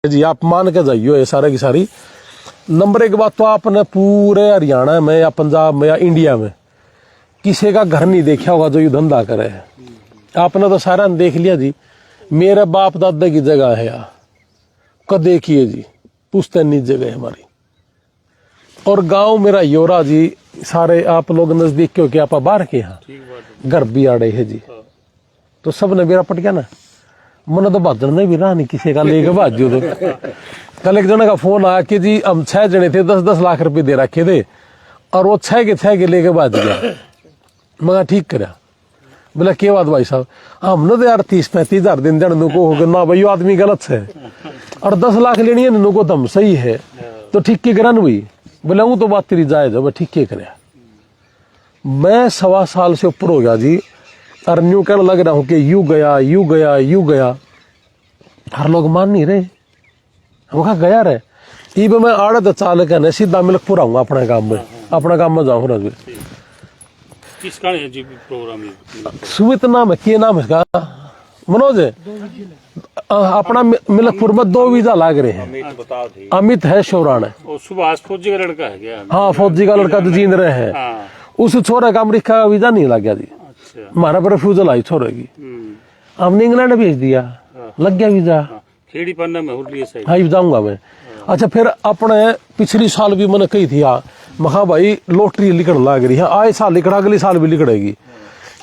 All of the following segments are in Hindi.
जी आप मान के जाइयो ये सारे की सारी। नंबर एक बात तो आपने पूरे हरियाणा में या पंजाब में या इंडिया में किसी का घर नहीं देखा होगा जो ये धंधा करे है। आपने तो सारा देख लिया जी। मेरे बाप दादा की जगह है यार, कद देखिए जी, पुश्तैनी जगह है हमारी। और गांव मेरा योरा जी, सारे आप लोग नजदीक के हो कि आप बाहर के यहाँ घर भी आड़े है जी। तो सब ने मेरा पट गया ना, मन तो भाजन ने भी रहा नहीं किसी का लेके भाजो। तो कल एक जने का फोन आया कि जी हम 6 जने थे, 10-10 लाख रुपए दे रखे थे और वो 6 के लेके भाज गया। मगर ठीक करा। बोला क्या बात भाई साहब, हमने तो यार 30-35 हजार दिन देने को हो ना भाई, आदमी गलत है और 10 लाख लेनी है नु को दम सही है तो ठीक के करा भाई। बोला वो तो बात तेरी जायज है, ठीक के करा। मैं 1.25 साल से ऊपर हो गया जी और न्यू कहने लग रहा हूं कि यू गया यू गया यू गया। हर लोग मान नहीं रहे। हम कहा गया रहे इब मैं आड़त चालक है सीधा मिलकपुर आऊंगा अपने काम में जाऊँ राजवीर। किसका है जी प्रोग्राम? सुमित नाम है, के नाम है इसका? मनोज है। अपना मिलकपुर में 2 वीजा लाग रहे हैं। अमित है, शौरान है। सुभाष फौजी का लड़का है क्या? हाँ फौजी का लड़का तो जींद रहे हैं। उस छोरे का अमरीका का वीजा नहीं लग गया जी। हमारा पर रिफ्यूजल आई छोरे की, हमने इंग्लैंड भेज दिया, लग गया वीजा। खेड़ी पन्ना में हाँ जाऊंगा मैं। अच्छा फिर अपने पिछली साल भी मैंने कही थी महा भाई लॉटरी लिखने लग रही है, आए साल लिखड़ा अगले साल भी लिखड़ेगी।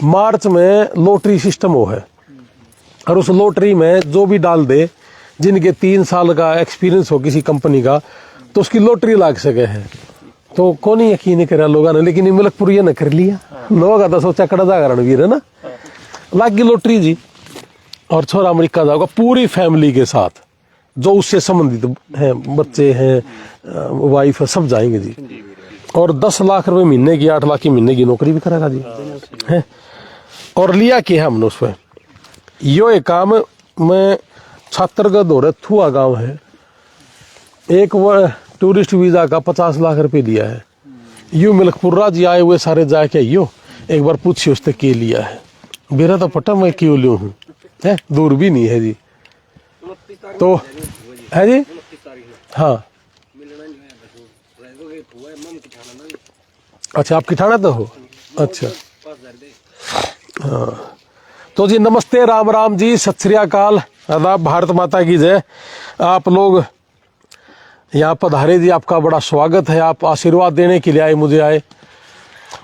मार्च में लॉटरी सिस्टम हो है और उस लॉटरी में जो भी डाल दे जिनके 3 साल का एक्सपीरियंस हो किसी कंपनी का तो उसकी लॉटरी लाग सके है। तो कौन ही यकीन नहीं करा लोगों ने, लेकिन मिलकपुर ये न कर लिया। लोग तो सोचा कड़ा जा रणवीर है ना, लाग गई लॉटरी जी। और छोरा अमेरिका जाओगा पूरी फैमिली के साथ, जो उससे संबंधित हैं, बच्चे हैं, वाइफ है, सब जाएंगे जी। और 10 लाख रुपए महीने की, 8 लाख की महीने की नौकरी भी करेगा जी है। और लिया क्या है हमने उसमें यो एक काम में छात्रगढ़ हो रहे थुआ गांव है, एक वो टूरिस्ट वीजा का 50 लाख रुपए लिया है। यू मिलकपुरा जी आए हुए सारे जाके यो एक बार पूछिए उसने के लिया है। मेरा तो पता मैं क्यों लिया हूँ है, दूर भी नहीं है जी। तो है जी हाँ। अच्छा आप किठाना तो हो? अच्छा हाँ। तो जी नमस्ते, राम राम जी, सत श्री अकाल, आदाब, भारत माता की जय। आप लोग यहाँ पधारे जी, आपका बड़ा स्वागत है। आप आशीर्वाद देने के लिए आए, मुझे आए।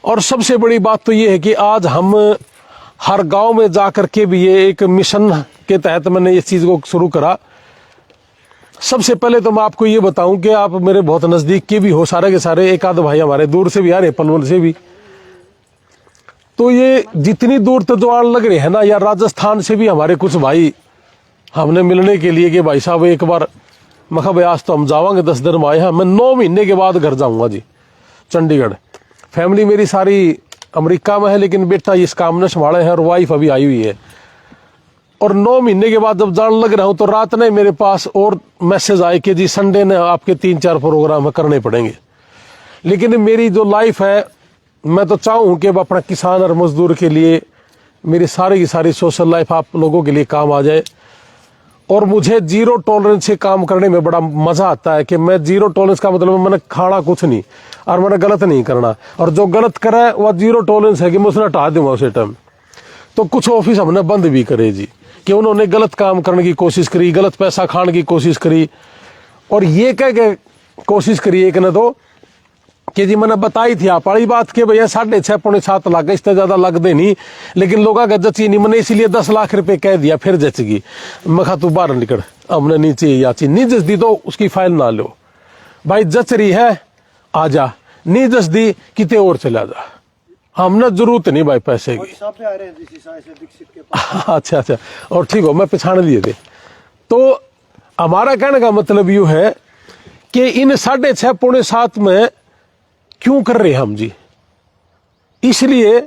और सबसे बड़ी बात तो ये है कि आज हम हर गांव में जाकर के भी ये एक मिशन के तहत मैंने इस चीज को शुरू करा। सबसे पहले तो मैं आपको ये बताऊं कि आप मेरे बहुत नजदीक के भी हो सारे के सारे, एक आध भाई हमारे दूर से भी आ रहे, पनवल से भी। तो ये जितनी दूर तो जो आने लग रहे हैं ना, या राजस्थान से भी हमारे कुछ भाई हमने मिलने के लिए कि भाई साहब एक बार मखा भाई आज तो हम जावांगे 10 दिन में आए हैं। मैं 9 महीने के बाद घर जाऊंगा जी चंडीगढ़। फैमिली मेरी सारी अमेरिका में है, लेकिन बेटा इस काम ने संभाले है और वाइफ अभी आई हुई है। और 9 महीने के बाद जब जान लग रहा हूं तो रात ने मेरे पास और मैसेज आए कि जी संडे ने आपके 3-4 प्रोग्राम करने पड़ेंगे। लेकिन मेरी जो लाइफ है, मैं तो चाहूं कि अपना किसान और मजदूर के लिए मेरी सारी की सारी सोशल लाइफ आप लोगों के लिए काम आ जाए। और मुझे जीरो टॉलरेंस से काम करने में बड़ा मजा आता है कि मैं जीरो टॉलरेंस का मतलब मैंने खाना कुछ नहीं और मैंने गलत नहीं करना, और जो गलत करे वह जीरो टॉलरेंस है कि मैं उसने हटा दूंगा उसे टाइम। तो कुछ ऑफिस हमने बंद भी करे जी कि उन्होंने गलत काम करने की कोशिश करी, गलत पैसा खाने की कोशिश करी। और ये कह के कोशिश करी एक ने तो कि जी मैंने बताई थी आप वाली बात के भैया 6.5-7 लाख, इससे ज्यादा लगते नहीं, लेकिन लोगों का जची नहीं। मैंने इसीलिए 10 लाख रुपए कह दिया, फिर जचगी। मैं कहा तू बाहर निकल, हमने नीचे या चीज नहीं जच दी तो उसकी फाइल ना लो भाई, जच रही है आ जा, नहीं जच दी कितने और चला जा, हमने जरूरत नहीं भाई पैसे की। अच्छा और ठीक हो, मैं पछाड़ लिए थे। तो हमारा कहने का मतलब यू है कि इन 6.5-7 में क्यों कर रहे हम जी? इसलिए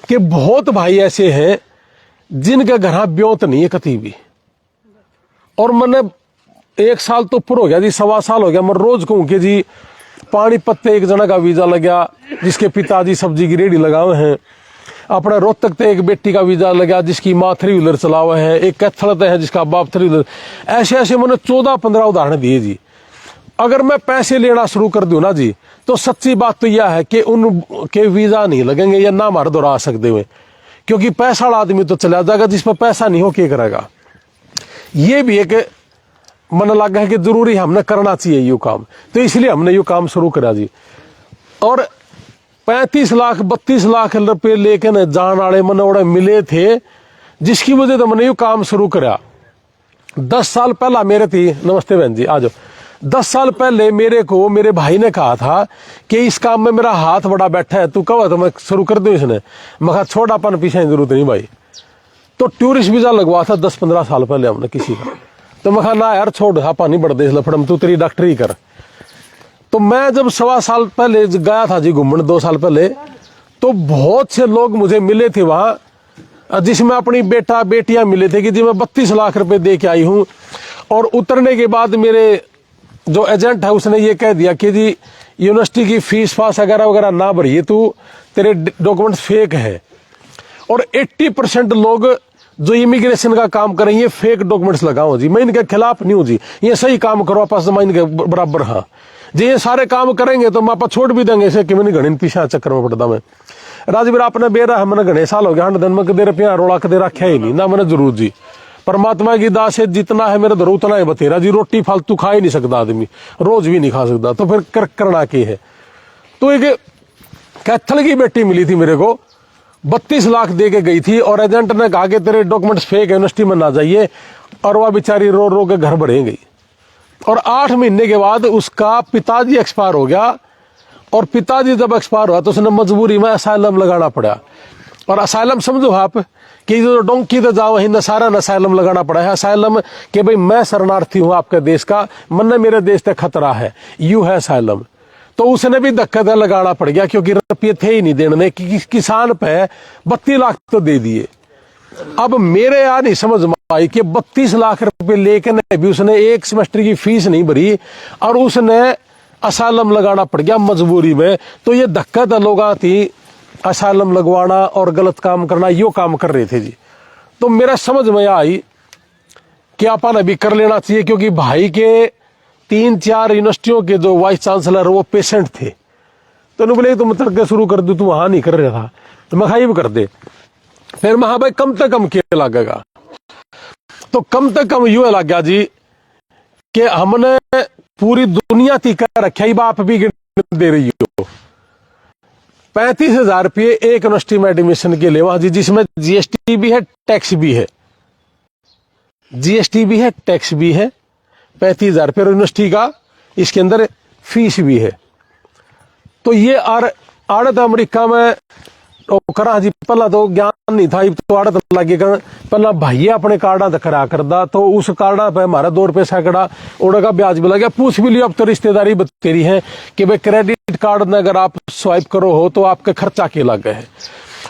कि बहुत भाई ऐसे हैं जिनके घर ब्योत नहीं है कती भी। और मैंने 1 साल तो ऊपर हो गया जी, 1.25 साल हो गया। मैं रोज कहूं कि जी पानी पत्ते एक जना का वीजा लग गया जिसके पिताजी सब्जी की रेडी लगाए हैं, अपने रोहतक ते एक बेटी का वीजा लगा जिसकी माँ 3 व्हीलर चला हुआ है, एक कैथल है जिसका बाप 3 व्हीलर। ऐसे ऐसे मैंने 14-15 उदाहरण दिए जी। अगर मैं पैसे लेना शुरू कर दूं ना जी, तो सच्ची बात तो यह है कि उनके वीजा नहीं लगेंगे या ना मार दोहरा सकते हुए, क्योंकि पैसा वाला आदमी तो चला जाएगा, जिस पर पैसा नहीं हो क्या करेगा। ये भी एक मन लगा है कि जरूरी हमने करना चाहिए यू काम, तो इसलिए हमने यू काम शुरू करा जी। और 35 लाख 32 लाख रुपए लेके न जान वाले मन ओड़े मिले थे, जिसकी वजह से मैंने यू काम शुरू करा। 10 साल पहला मेरे थी, नमस्ते बहन जी, आ जाओ। 10 साल पहले मेरे को मेरे भाई ने कहा था कि इस काम में मेरा हाथ बड़ा बैठा है, तू कब तो मैं शुरू कर दूं इसने। मैं कहा छोड़, अपन पीछे जरूरत नहीं भाई। तो टूरिस्ट वीजा लगवा था 10-15 साल पहले हमने किसी का, तो मैं कहा ना यार छोड़, आपा नहीं बढ़ दे इस लफड़म, तू तेरी डॉक्टरी कर। तो मैं जब 1.25 साल पहले गया था जी घूमने, 2 साल पहले, तो बहुत से लोग मुझे मिले थे वहां, जिसमें अपनी बेटा बेटियां मिले थे कि जी मैं 32 लाख रुपए दे के आई हूं। और उतरने के बाद मेरे जो एजेंट है उसने ये कह दिया कि जी यूनिवर्सिटी की फीस फास वगैरह वगैरह ना भरिए, तू तेरे डॉक्यूमेंट्स फेक है। और 80% लोग जो इमिग्रेशन का काम कर रही है फेक डॉक्यूमेंट्स लगाओ जी। मैं इनके खिलाफ नहीं हूं जी, ये सही काम करो आपस में इनके बराबर। हाँ जी, ये सारे काम करेंगे तो हम आप छोड़ भी देंगे इसे कि मैंने घड़ी पीछा चक्कर में पड़ता। मैं राजवीर आपने बेरा है, मैंने घने साल हो गया, 100 दिन में कदे रुपया रोड़ा कदे रखा ही नहीं ना मैंने जरूर जी। परमात्मा की दास है, जितना है मेरे धरो उतना है बतेरा जी। रोटी फालतू खा ही नहीं सकता आदमी, रोज भी नहीं खा सकता, तो फिर करना क्या है। तो एक कैथल की बेटी मिली थी मेरे को, 32 लाख दे के गई थी, और एजेंट ने कहा कि तेरे डॉक्यूमेंट्स फेक है, यूनिवर्सिटी में ना जाइए। और वह बेचारी रो रो के घर बढ़े गई। और 8 महीने के बाद उसका पिताजी एक्सपायर हो गया। और पिताजी जब एक्सपायर हुआ तो उसने मजबूरी में असाइलम लगाना पड़ा। और असाइलम समझो आप कि जो डोंकी तो जाओ वहीं सारा असाइलम लगाना पड़ा है। असाइलम कि भाई मैं शरणार्थी हूं आपके देश का, मन मेरे देश से खतरा है, यू है असाइलम। तो उसने भी धक्का लगाना पड़ गया, क्योंकि रुपये थे ही नहीं देने, किसान पे 32 लाख तो दे दिए। अब मेरे यहाँ नहीं समझ में आई कि 32 लाख रुपए लेकर भी उसने एक सेमेस्टर की फीस नहीं भरी, और उसने असाइलम लगाना पड़ गया मजबूरी में। तो ये धक्का तो लोग थी असाइलम लगवाना और गलत काम करना, यो काम कर रहे थे जी। तो मेरा समझ में आई कि अपन अभी कर लेना चाहिए, क्योंकि भाई के 3-4 यूनिवर्सिटियों के जो वाइस चांसलर वो पेशेंट थे। तो उन्होंने बोले तुम तक शुरू कर दू, तू वहां नहीं कर रहा था, तो मैं खाई भी कर दे। फिर मैं भाई कम से कम क्या लगेगा, तो कम से कम यू लग गया जी कि हमने पूरी दुनिया तीखा रखा ही, बाप भी दे रही हो 35,000 रुपये एक यूनिवर्सिटी में एडमिशन के लिए वहां जी, जिसमें जीएसटी भी है टैक्स भी है, जीएसटी भी है टैक्स भी है। 35,000 रुपये यूनिवर्सिटी का, इसके अंदर फीस भी है। तो ये आड़त अमेरिका में करा जी, पहला तो ज्ञान नहीं था, तो आड़त लगे कर पहला भाई अपने कार्डा करा करदा, तो उस कार्डा पे हमारा 2 रुपये सैकड़ा उड़ा का ब्याज भी लग गया। पूछ भी लियो, अब तो रिश्तेदारी बतेरी है कि भाई क्रेडिट कार्ड में अगर आप स्वाइप करो हो तो आपके खर्चा के लग गए है।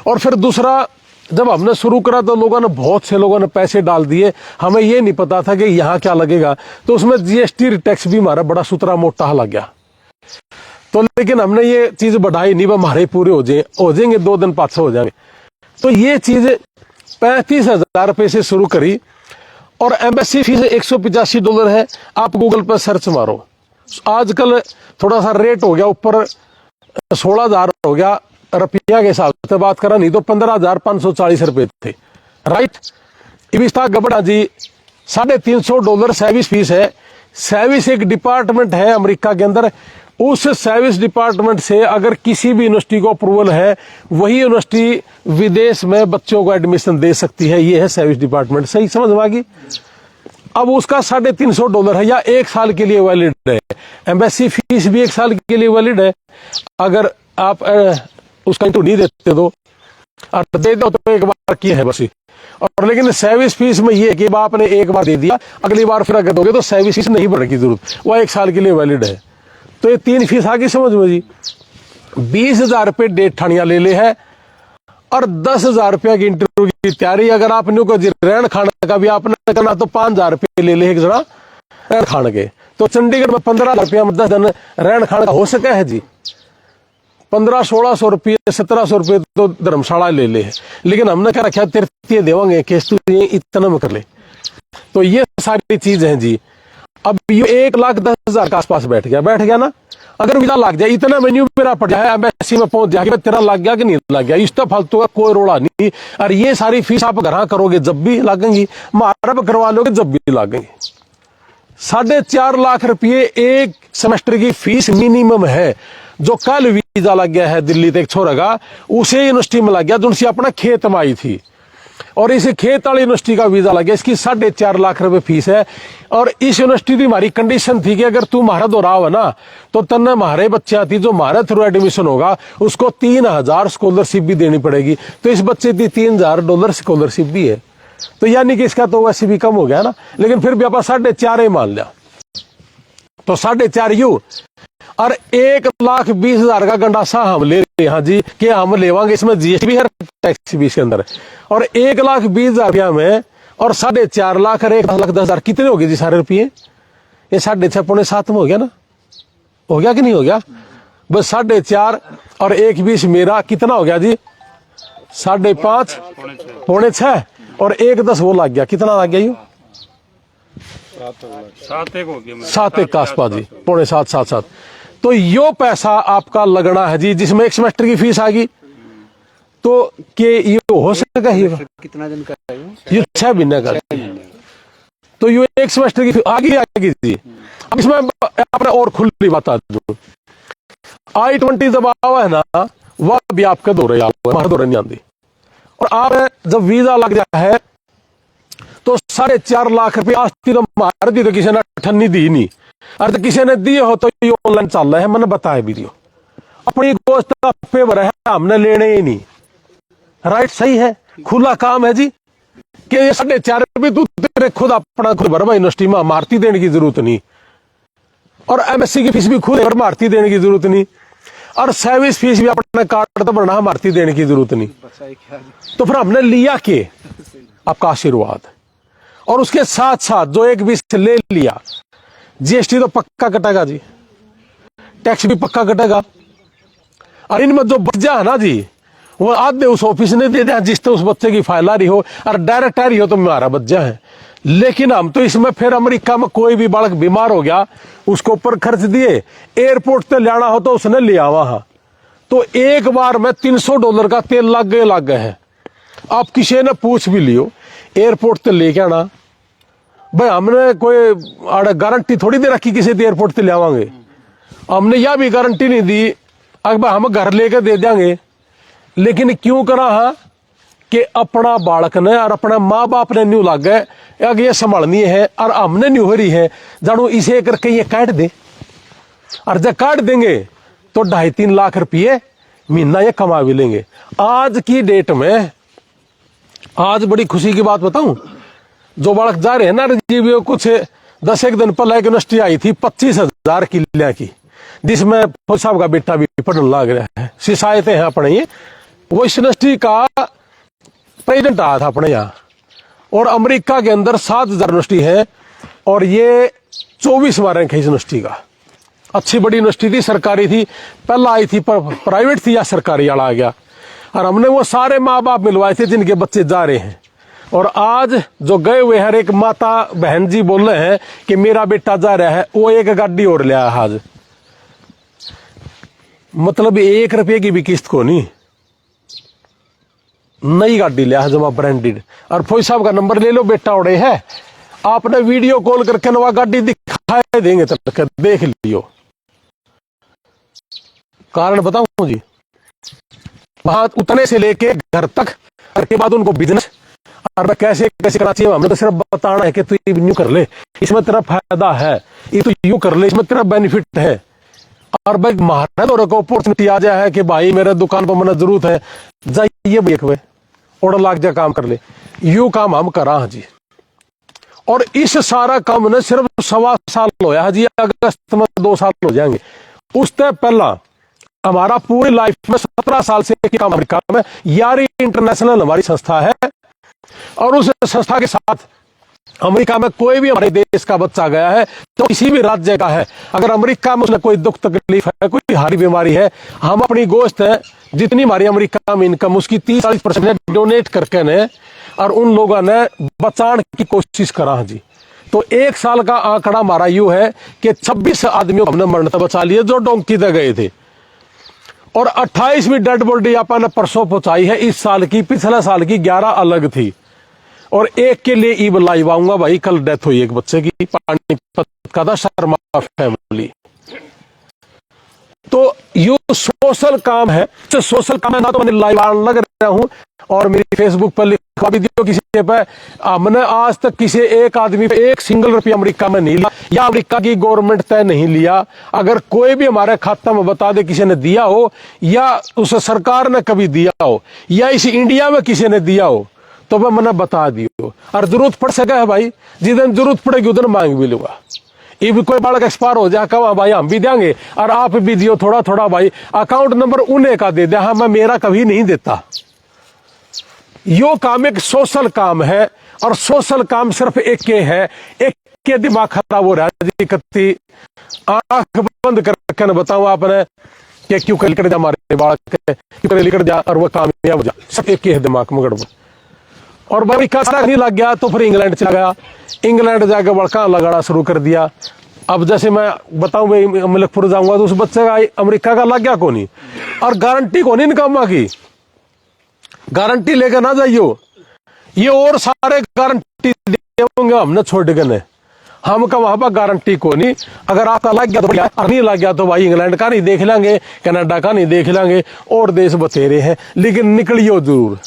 और फिर दूसरा, जब हमने शुरू करा तो लोगों ने, बहुत से लोगों ने पैसे डाल दिए, हमें ये नहीं पता था कि यहाँ क्या लगेगा। तो उसमें जीएसटी टैक्स भी हमारा बड़ा सुतरा मोटा लग गया। तो लेकिन हमने ये चीज बढ़ाई नहीं, हमारे पूरे हो जाएंगे 2 दिन 500 हो जाएंगे। तो ये चीज 35,000 रुपये से शुरू करी। और एम्बेसी फीस $185 है। आप गूगल पर सर्च मारो, आजकल थोड़ा सा रेट हो गया ऊपर, 16,000 हो गया रुपया के हिसाब से बात करा, नहीं तो 15,540 रुपये थे, राइट। इबिस्ता गबड़ा जी $350 सर्विस फीस है। सर्विस एक डिपार्टमेंट है अमेरिका के अंदर, उस सर्विस डिपार्टमेंट से अगर किसी भी यूनिवर्सिटी को अप्रूवल है, वही यूनिवर्सिटी विदेश में बच्चों को एडमिशन दे सकती है। ये है सर्विस डिपार्टमेंट, सही समझ में आ गई। अब उसका $350 है, या 1 साल के लिए वैलिड है। एम्बेसी फीस भी 1 साल के लिए वैलिड है। अगर आप उसका तो नहीं देते दो, और दे दो तो एक बार किया है बस। और लेकिन सर्विस फीस में ये है कि आपने एक बार दे दिया, अगली बार फिर अगर दोगे तो सर्विस फीस नहीं भरने की जरूरत, वह 1 साल के लिए वैलिड है। तो ये 3 फीस आ गई समझ में जी। 20,000 रुपये डेट ठानिया ले ले है, और 10,000 रुपया की इंटरव्यू की तैयारी। अगर आपने को रहन खाने का भी आपने करना तो 5,000 रुपये ले ले एक जना रहन खाने के। तो चंडीगढ़ में 15,000 रुपया में 10 दिन रहन खाने का हो सके है जी। 1500-1600 रुपये 1700 रुपये तो धर्मशाला ले ले है, लेकिन हमने क्या रखा तेरे देवांगे केस तू इतना में कर ले। तो ये सारी चीज है जी। अब ये 1,10,000 के आसपास बैठ गया ना। अगर वीजा लग जाए इतना मेन्यू मेरा पड़ जाए, एम्बेसी में पहुंच जाए, तेरा लग गया कि नहीं लग गया, इस तो फालतू का कोई रोड़ा नहीं। और ये सारी फीस आप घर करोगे जब भी लगेंगी, महारब करवा लोगे जब भी लगेंगी। 4.5 लाख रुपये एक सेमेस्टर की फीस मिनिमम है। जो कल वीजा लग गया है दिल्ली तक छोरा का, उसे यूनिवर्सिटी में लग गया जो अपना खेत में आई थी, और इस खेत वाली यूनिवर्सिटी का वीजा लग गया, इसकी 4.5 लाख रुपए फीस है। और इस यूनिवर्सिटी की हमारी कंडीशन थी कि अगर तू हमारा दोहराव है ना, तो तन्ने हमारे बच्चे आती जो हमारे थ्रू एडमिशन होगा उसको 3,000 स्कॉलरशिप भी देनी पड़ेगी। तो इस बच्चे की $3,000 स्कॉलरशिप भी है। तो यानी कि इसका तो वैसे भी कम हो गया ना, लेकिन फिर भी आप 4.5 ही मान लिया, तो 4.5 यू। और 1,20,000 का गंडासा हम ले रहे हैं जी, कि हम लेवांगे, इसमें जीएसटी भी है, टैक्स भी इसके अंदर है। और 1,20,000 रुपया में और 4.5 लाख और 1,10,000 कितने हो गए जी सारे रुपये? ये 6.5 पौने 7 में हो गया ना, हो गया कि नहीं हो गया? बस 4.5 और 1,20 मेरा कितना हो गया जी? 5.5 पौने 6 और 1,10 वो लग गया, कितना लग गया यू? 7 हो गया, 7 के आसपास जी, पौने 7। तो यो पैसा आपका लगना है जी, जिसमें एक सेमेस्टर की फीस आ गई। तो के ये हो सकेगा ही कितना दिन का है ये 6 महीने का। तो ये एक सेमेस्टर की आगे जी। अब इसमें आपने और खुली बता दूं, I-20 जब आवा है ना, वह भी आपके दौरे नहीं आती। और आप जब वीजा लग जाता है तो 4.5 लाख रुपये आस्ती तो मार दी, तो किसी ने ठन्नी दी नहीं, और तो किसी ने दिए हो तो ये ऑनलाइन चल रहा है, मैंने बताया भी दियो। अपनी गोश्त का पेपर है, हमने लेने ही नहीं। राइट, सही है, खुला काम है जी, कि ये 4.5 रुपये तू तेरे खुद अपना खुद भरवा, यूनिवर्सिटी में मारती देने की जरूरत नहीं, और एमएससी की फीस भी खुद मारती देने की जरूरत नहीं, और सर्विस फीस भी अपना कार्ड तो भरना, मारती देने की जरूरत नहीं। तो फिर हमने लिया के आपका आशीर्वाद, और उसके साथ साथ जो 1,20 ले लिया, जीएसटी तो पक्का कटेगा जी, टैक्स भी पक्का कटेगा। और इनमें जो बच्चा है ना जी, वो आधे उस ऑफिस ने दे दिया जिससे उस बच्चे की फाइल आ रही हो, और डायरेक्ट आ रही हो तो हमारा बच्चा है। लेकिन हम तो इसमें फिर अमेरिका में कोई भी बालक बीमार हो गया, उसको ऊपर खर्च दिए, एयरपोर्ट से लाना हो तो उसने लिया वहां, तो एक बार में $300 का तेल लग गए है। आप किसी ने पूछ भी लियो एयरपोर्ट से लेके आना, भाई हमने कोई गारंटी थोड़ी दे रखी किसी एयरपोर्ट से ले आवांगे, हमने यह भी गारंटी नहीं दी अब हम घर लेके दे देंगे। लेकिन क्यों करा हा कि अपना बालक ने और अपने माँ बाप ने न्यू लग गए, अगर ये संभालनी है और हमने न्यू हो रही है, जानू इसे करके ये काट दे, और जब काट देंगे तो 2.5-3 लाख रुपये महीना ये कमा भी लेंगे। आज की डेट में, आज बड़ी खुशी की बात बताऊं, जो बालक जा रहे हैं ना राजीव, कुछ 10 दिन पहले एक यूनिवर्सिटी आई थी 25,000 किले की, जिसमें फौज साहब का बेटा भी पढ़ने लग रहा है, शिकायतें हैं अपने ये। वो इस यूनिवर्सिटी का प्रेसिडेंट आया था अपने यहाँ, और अमेरिका के अंदर 7,000 यूनिवर्सिटी है, और ये 24वां रैंक है इस यूनिवर्सिटी का। अच्छी बड़ी यूनिवर्सिटी थी, सरकारी थी, पहला आई थी, प्राइवेट थी या सरकारी वाला आ गया। और हमने वो सारे माँ बाप मिलवाए थे जिनके बच्चे जा रहे हैं, और आज जो गए हुए हर एक माता बहन जी बोल रहे हैं कि मेरा बेटा जा रहा है, वो एक गाड़ी और लिया आज, मतलब 1 रुपये की भी किस्त को नहीं, नई गाड़ी लिया है जमा ब्रांडेड। और फौज साहब का नंबर ले लो, बेटा उड़े है, आपने वीडियो कॉल करके नवा गाड़ी दिखा देंगे, तक देख लियो। कारण बताऊं जी, वहां उतने से लेके घर तक, के बाद उनको बिजनेस और कैसे कैसे करना चाहिए, हमें तो सिर्फ बताना है कि तू यूं कर ले, इसमें तेरा फायदा है, ये तो यूं कर ले, इसमें तेरा बेनिफिट है। और भाई महाराज और अपॉर्चुनिटी आ जाए है कि भाई मेरे दुकान पर मैंने जरूरत है, जाइए देख वे ऑर्डर लाग जा, काम कर ले, यू काम हम करा जी। और इस सारा काम ने सिर्फ 1.25 साल होया है जी, अगस्त में 2 साल हो जाएंगे। उससे पहला हमारा पूरी लाइफ में 17 साल से काम अमेरिका में, यारी इंटरनेशनल हमारी संस्था है, और उस संस्था के साथ अमेरिका में कोई भी हमारे देश का बच्चा गया है तो किसी भी राज्य का है, अगर अमेरिका में उसने कोई दुख तकलीफ है, कोई हारी बीमारी है, हम अपनी गोश्त है जितनी हमारी अमेरिका में इनकम उसकी 30-40% डोनेट करके ने और उन लोगों ने बचाने की कोशिश करा जी। तो 1 साल का आंकड़ा हमारा यूं है कि 26 आदमियों को हमने मरण से बचा लिए जो डोंकी दे गए थे, और 28वीं डेड बॉडी अपन ने परसों पहुंचाई है इस साल की। पिछले साल की 11 अलग थी, और एक के लिए ईब लाइव आऊंगा भाई। कल डेथ हुई एक बच्चे की, पानीपत का था, शर्मा फैमिली। तो ये सोशल काम है, तो सोशल काम है ना, तो मैं लाइव आने लग रहा हूं और मेरी फेसबुक पर लिखा भी दियो किसी पे। हमने आज तक किसी एक आदमी पे 1 सिंगल रुपया अमेरिका में नहीं लिया, या अमेरिका की गवर्नमेंट तय नहीं लिया। अगर कोई भी हमारे खाता में बता दे किसी ने दिया हो, या उस सरकार ने कभी दिया हो, या इस इंडिया में किसी ने दिया हो, तो वह मैंने बता दियो। और जरूरत पड़ सके है भाई, जिस दिन जरूरत पड़ेगी उधर मांग भी लूंगा। ये भी कोई बालक एक्सपायर हो जाए कहा भाई हम भी देंगे, और आप भी दियो थोड़ा थोड़ा भाई। अकाउंट नंबर उन्हें का दे दिया, हाँ मैं मेरा कभी नहीं देता। यो काम एक सोशल काम है, और सोशल काम सिर्फ एक के है, एक के दिमाग खराब हो रहा है जी। कत्ती आंख बंद करके न बताऊं आपने कि क्यों निकट जा हमारे बालक, क्यों निकट जा और वह कामयाब हो जा, सब एक के दिमाग में गड़बड़। और भाई सारा नहीं लग गया तो फिर इंग्लैंड चला गया, इंग्लैंड जाकर बड़का लगाना शुरू कर दिया। अब जैसे मैं बताऊं भाई मलिकपुर जाऊंगा तो उस बच्चे का अमेरिका का लग गया कोनी, और गारंटी कोनी निकामा की, गारंटी लेकर ना जाइयो। ये और सारे गारंटी देंगे हमने छोड़ गए, हम का वहां पर गारंटी को नहीं। अगर आपका लग गया तो बढ़िया, नहीं लग गया तो भाई इंग्लैंड का नहीं देख लेंगे, कनाडा का नहीं देख लेंगे, और देश बतेरे हैं, लेकिन निकलियो जरूर।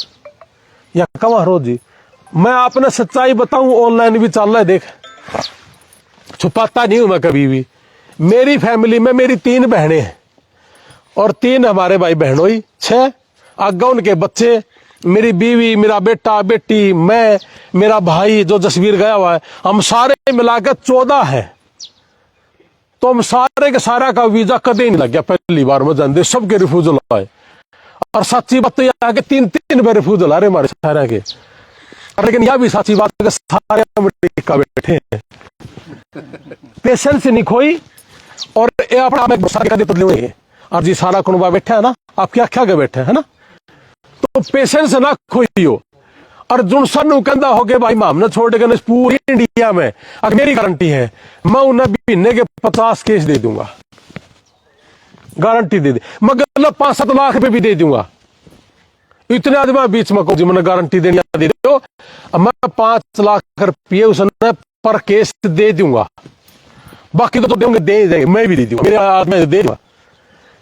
या कमा रोज जी, मैं आपने सच्चाई बताऊं, ऑनलाइन भी चल रहा है, देख छुपाता नहीं हूं मैं कभी भी। मेरी फैमिली में मेरी 3 बहनें हैं, और 3 हमारे भाई बहनों ही, 6 आगे उनके बच्चे, मेरी बीवी, मेरा बेटा बेटी, मैं, मेरा भाई जो जसवीर गया हुआ है, हम सारे मिलाकर 14 हैं। तो हम सारे के सारा का वीजा कदे नहीं लग गया, पहली बार में जानते सबके रिफ्यूजल आए। और सच्ची बात तो यह है कि 3 बार रिफ्यूजल आ रहे हमारे सारे के। लेकिन यह भी सच्ची बात है कि सारे अमेरिका बैठे हैं, पेशेंस नहीं खोई, और ये अपना और जी सारा कुनबा बैठा है ना, आप क्या क्या के बैठे है ना, तो पेशेंस ना खोइयो। और जुन सन कहता हो के भाई हमने छोड़ के पूरी इंडिया में, अगर मेरी गारंटी है मैं उन्हें महीने के 50 केस दे दूंगा, गारंटी दे दे, मैं मतलब 5-7 लाख रुपए भी दे दूंगा। इतने आदमी बीच में को जी मैंने गारंटी देनी दे दो, मैं 5 लाख रुपये उसने पर केस दे दूंगा, बाकी तो देंगे दे देंगे, मैं भी दे दूंगा, मेरे आदमी दे दूंगा।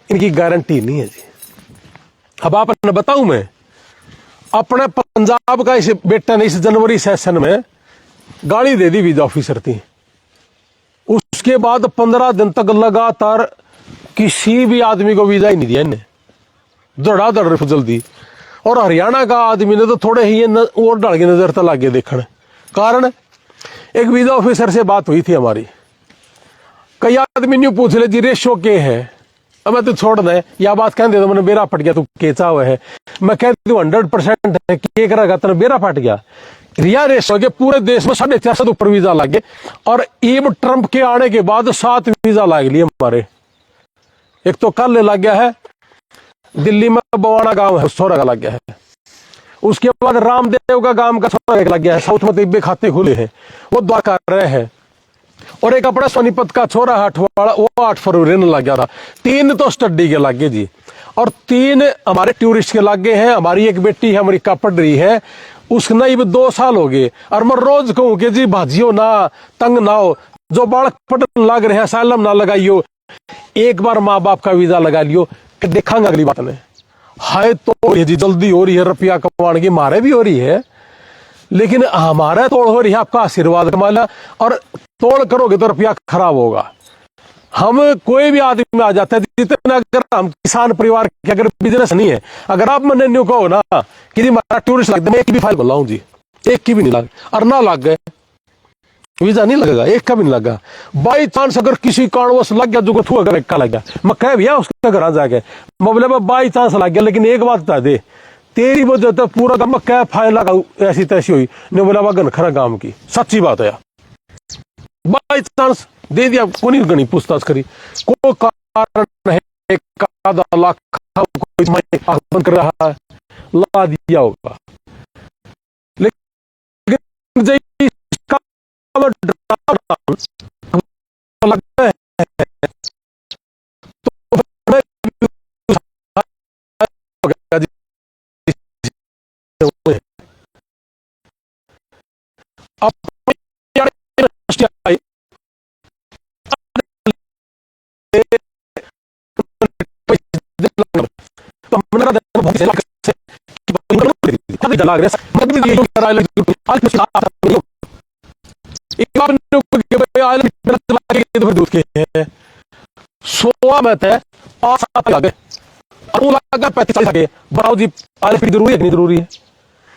इनकी गारंटी नहीं है जी। अब आपने बताऊं, मैं अपने पंजाब का इस बेटा ने इस जनवरी सेशन में गाड़ी दे दी वीजा ऑफिसर थी, उसके बाद 15 दिन तक लगातार किसी भी आदमी को वीजा ही नहीं दिया इन्हें, धड़ाधड़ रिफ्यूजल दी। और हरियाणा का आदमी ने तो थोड़े ही और डाल की नजर तक लागे देखने। कारण एक वीजा ऑफिसर से बात हुई थी हमारी, कई आदमी ने पूछ ले जी रेशो के है, अब मैं तो छोड़ दे या बात कह दे तो मैंने बेरा फट गया, तू केचा हुआ है, मैं कह दू 100% है कि एक रहा तेरा बेरा फट गया। रिया रेशो के पूरे देश में 450 ऊपर वीजा लगे, और ईब ट्रंप के आने के बाद 7 वीजा लग लिए हमारे। एक तो कल लग गया है दिल्ली में, बवाना गांव है सोरा का लग गया है, उसके बाद रामदेव का गांव का सोरा लग गया है, साउथ में तिब्बे खाते खुले हैं, वो द्वार कर रहे हैं। और एक अपना सोनीपत का छोरा हठवाड़ा, वो 8 फरवरी में लग गया था। 3 तो स्टडी के लागे जी, और 3 हमारे टूरिस्ट के लागे हैं। हमारी एक बेटी है अमेरिका पढ़ रही है, उसने भी 2 साल हो गए, और मैं रोज कहूं कि जी भाजियो ना, तंग ना हो, जो बालक पढ़ने लग रहे हैं सालम ना लगाइयो, एक बार माँ बाप का वीजा लगा लियो, देखांगे अगली बात में। हाय तो ये जी जल्दी हो रही है, रुपया कमाने की मारे भी हो रही है, लेकिन हमारा तोड़ हो रही है आपका आशीर्वाद कमाना, और तोड़ करोगे तो रुपया खराब होगा। हम कोई भी आदमी आ जाता है, जितने अगर हम किसान परिवार के अगर बिजनेस नहीं है, अगर आप मैंने न्यू कहो ना कि जी हमारा टूरिस्ट लगता है, मैं एक भी फाइल बोलाऊं जी, एक की भी नहीं लग, और ना लग गए वीजा नहीं लगेगा, एक का भी नहीं लगा। बाई चांस अगर किसी कारणवश लग गया, जो थू अगर एक का लग गया, मैं कह भैया उसके घर आ जाके, मैं बोले बाई चांस लग गया, लेकिन एक बात बता दे, तेरी वजह तो पूरा गांव में क्या फाइल लगा ऐसी तैसी हुई ने बोला वगन खरा गांव की सच्ची बात है यार। बाई चांस दे दिया कोई गणी पूछताछ करी को कारण है लाख कोई बंद कर रहा है ला दिया होगा लेकिन लगता है सोआ में थे बताओ जी आइलेट्स जरूरी है नहीं जरूरी है।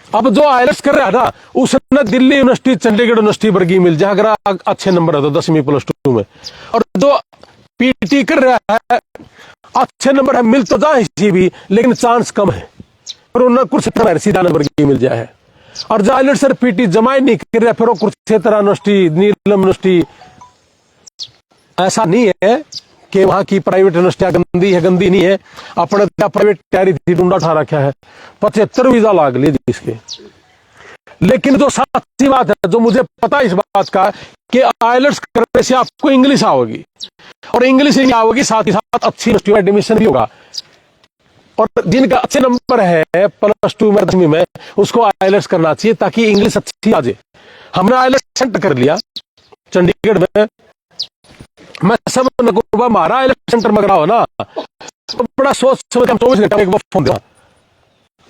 अब जो आइलेट्स कर रहा है ना उसने दिल्ली यूनिवर्सिटी चंडीगढ़ यूनिवर्सिटी वर्गी मिल जाए अगर अच्छे नंबर है तो 10वीं +2 में, और जो पीटी कर रहा है अच्छे नंबर है मिल तो जाए भी लेकिन चांस कम है और उन्हें कुरुक्षेत्र सीधा नंबर की मिल जाए है। और जो आइलेट्स सर पीटी जमा नहीं कर रहा फिर वो कुरुक्षेत्र यूनिवर्सिटी नीलम यूनिवर्सिटी ऐसा नहीं है कि वहां की प्राइवेट यूनिवर्सिटी गंदी नहीं है। अपने प्राइवेट तैयारी थी डूंडा उठा रखा है 75 वीजा लाग लिए इसके। लेकिन जो सच्ची बात है जो मुझे पता है इस बात का कि आइलेट्स करने से आपको इंग्लिश आओगी और इंग्लिश नहीं आओगी साथ ही साथ अच्छी यूनिवर्सिटी में एडमिशन भी होगा। और जिनका अच्छे नंबर है +2 में 10वीं में उसको आइलेट्स करना चाहिए ताकि इंग्लिश अच्छी आ जाए। हमने आइलेट्स सेंटर कर लिया चंडीगढ़ में, मैं सब नकुरबा मारा आइलेट्स सेंटर में करा हो ना तो बड़ा सोच समझ हम 24 घंटे एक बार फोन दिया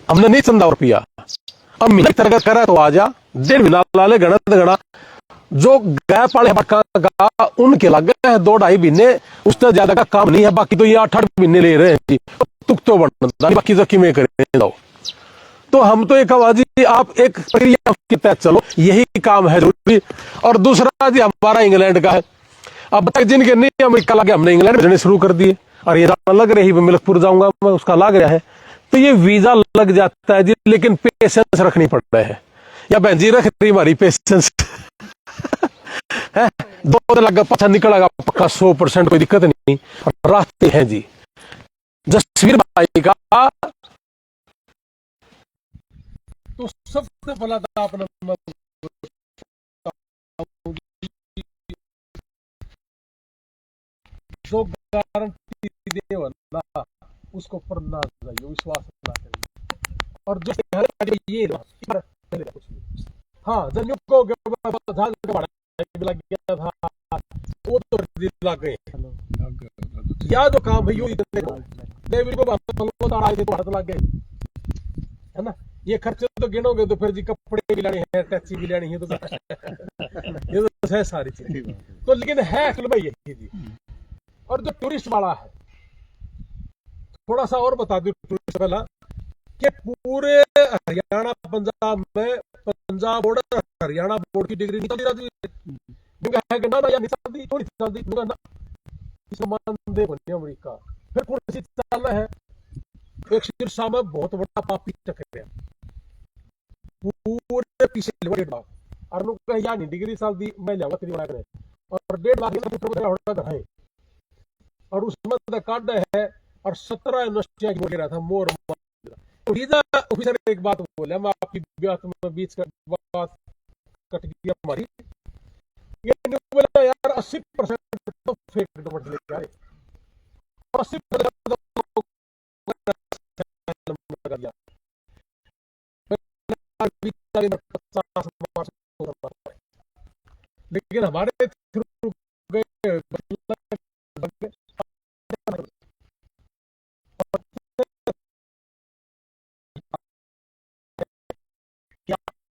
हमने नहीं चंदा रुपया अब मिला तरह करा तो आ जा 1.5 महीना लाले गणा जो गैप वाले का उनके लग गए हैं 2-2.5 महीने उससे ज्यादा का काम नहीं है। बाकी तो ये 8-8 महीने ले रहे हैं जी तुक तो बढ़ना बाकी तो किमें करें जाओ। तो हम तो एक आवाज आप एक प्रक्रिया के तहत चलो यही काम है जरूरी। और दूसरा जी हमारा इंग्लैंड का है, अब तक जिनके नहीं अमेरिका लगे हमने इंग्लैंड भेजने शुरू कर दिए और ये लग रही है मिल्कपुर जाऊंगा मैं उसका लग रहा है तो ये वीजा लग जाता है जी लेकिन पेशेंस रखनी पड़ रहा है या बहन जी रख रही हमारी पेशेंस है 2 लगा पाछा निकलेगा पक्का 100% कोई दिक्कत नहीं रास्ते हैं जी। जसवीर भाई का तो सबसे पहला था अपना जो गारंटी दे ना उसको पढ़ना चाहिए विश्वास ना करिए। और जो ये कुछ नहीं हाँ जन्यू को लग गया था वो तो लग गए या जो काम है हाथ लग गए है ना। ये खर्चे तो गिनोगे तो फिर जी कपड़े भी लेने हैं टैक्सी भी लेनी है तो ये तो है सारी चीज तो लेकिन है असल में यही जी। और जो टूरिस्ट वाला है थोड़ा सा और बता दो टूरिस्ट वाला कि पूरे हरियाणा पंजाब में पंजाब बोर्ड हरियाणा बोर्ड की डिग्री निकल रही है ना या निकलती थोड़ी चलती अमेरिका फिर कौन सी चल है एक शीर्षा में बहुत बड़ा पापी चक्र है पूरे पीछे और लोग या नहीं डिग्री साल दी मैं लिया करे और 1.5 लाख है और उसमें कार्ड है और 17 यूनिवर्सिटियां बोल रहा था मोर वीजा ऑफिसर एक बात बोले मैं आपकी बात में बीच का बात कट गई हमारी ये बोला यार 80% तो फेक डॉक्यूमेंट लेके आए 80% लेकिन हमारे थ्रू गए